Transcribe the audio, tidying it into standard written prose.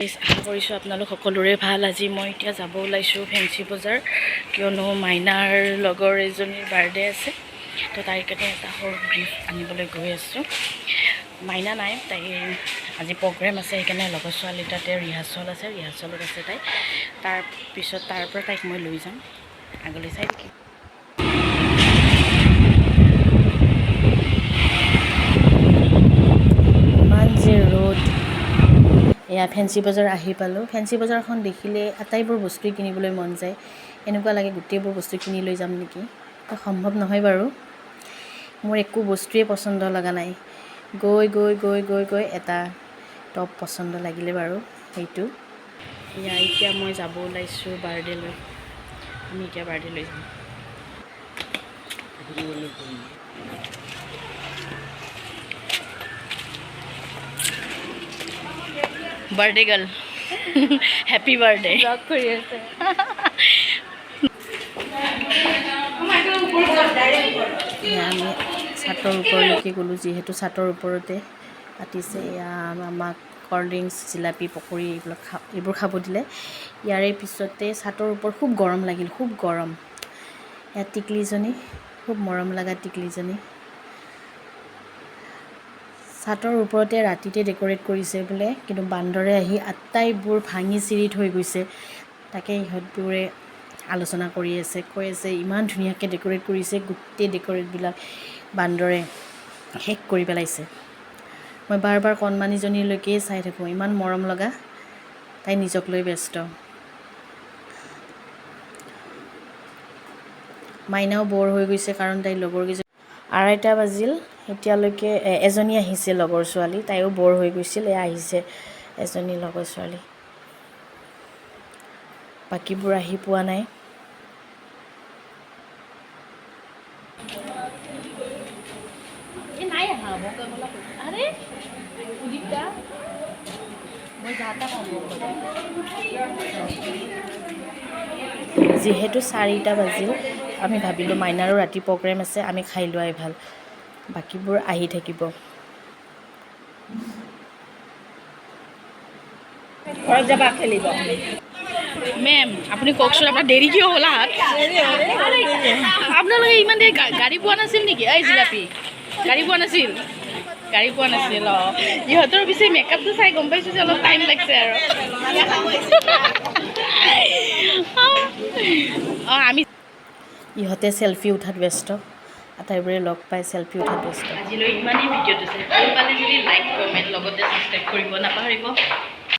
আশা কৰিছোঁ আপোনালোক সকলোৰে ভাল। আজি মই এতিয়া যাব ওলাইছোঁ ফেঞ্চি বজাৰ, কিয়নো মাইনাৰ লগৰ এজনীৰ বাৰ্থডে আছে, তো তাইৰ কাৰণে এটা সৰু গিফ্ট আনিবলৈ গৈ আছোঁ। মাইনা নাই, তাইৰ আজি প্ৰগ্ৰেম আছে, সেইকাৰণে লগৰ ছোৱালী তাতে ৰিহাৰ্চল আছে, ৰিহাৰ্চলত আছে তাই। তাৰপিছত তাৰ পৰা তাইক মই লৈ যাম। আগলৈ চাই থাকিম। ইমান যে ৰ'দ। এয়া ফেঞ্চি বজাৰ আহি পালোঁ। ফেঞ্চি বজাৰখন দেখিলে আটাইবোৰ বস্তুৱেই কিনিবলৈ মন যায়। এনেকুৱা লাগে গোটেইবোৰ বস্তু কিনি লৈ যাম নেকি, তো সম্ভৱ নহয় বাৰু। মোৰ একো বস্তুৱেই পচন্দ লগা নাই। গৈ গৈ গৈ গৈ গৈ এটা টপ পচন্দ লাগিলে বাৰু, সেইটো। এতিয়া মই যাব ওলাইছোঁ বাৰ্থডেলৈ। আমি এতিয়া বাৰ্থডে লৈ যাম। Birthday girl, happy birthday. কৰি আছে। আমি ছাতৰ ওপৰলৈকে গ'লোঁ, যিহেতু ছাতৰ ওপৰতে পাতিছে। এয়া আমাক ক'ল্ড ড্ৰিংকছ, জিলাপি, পকৰি এইবোৰ খাব দিলে। ইয়াৰে পিছতে ছাতৰ ওপৰত খুব গৰম লাগিল, খুব গৰম। ইয়াত টিকলিজনী, খুব মৰম লগা টিকলিজনী। ছাতৰ ওপৰতে ৰাতিতে ডেক'ৰেট কৰিছে বোলে, কিন্তু বান্দৰে আহি আটাইবোৰ ভাঙি চিৰি থৈ গৈছে। তাকে ইহঁতবোৰে আলোচনা কৰি আছে, কৈ আছে ইমান ধুনীয়াকৈ ডেক'ৰেট কৰিছে, গোটেই ডেক'ৰেটবিলাক বান্দৰে শেষ কৰি পেলাইছে। মই বাৰ বাৰ কণমানিজনীলৈকে চাই থাকোঁ, ইমান মৰম লগা। তাই নিজক লৈ ব্যস্ত। মাইনাও বৰ হৈ গৈছে, কাৰণ তাইৰ লগৰকেইজনী 2:30 বাজিল, এতিয়ালৈকে এজনী আহিছে লগৰ ছোৱালী, তাইও বৰ হৈ গৈছিল। এয়া আহিছে এজনী লগৰ ছোৱালী, বাকীবোৰ আহি পোৱা নাই। যিহেতু 4টা বাজিল, আমি ভাবিলোঁ মাইনাৰো ৰাতি প্ৰগ্ৰেম আছে, আমি খাই লোৱাই ভাল, বাকীবোৰ আহি থাকিব। ঘৰত যাবা খেলিব। মেম আপুনি কওকচোন, আপোনাৰ দেৰি কিয় হ'ল? আপোনালোকে ইমান দেৰি গাড়ী পোৱা নাছিল নেকি? এই জিলাপি গাড়ী পোৱা নাছিল? গাড়ী পোৱা নাছিল। ইহঁতৰ পিছে মেকআপটো চাই গম পাইছোঁ যে অলপ টাইম লাগিছে আৰু। আমি ইহঁতে চেলফি উঠাত ব্যস্ত, আটাইবোৰে লগ পাই চেলফি উঠাত ব্যস্ত। আজিলৈ ইমানেই ভিডিঅ'টো চাই ভাল পালে যদি লাইক, কমেণ্ট, লগতে ছাবস্ক্ৰাইব কৰিব নাপাহৰিব।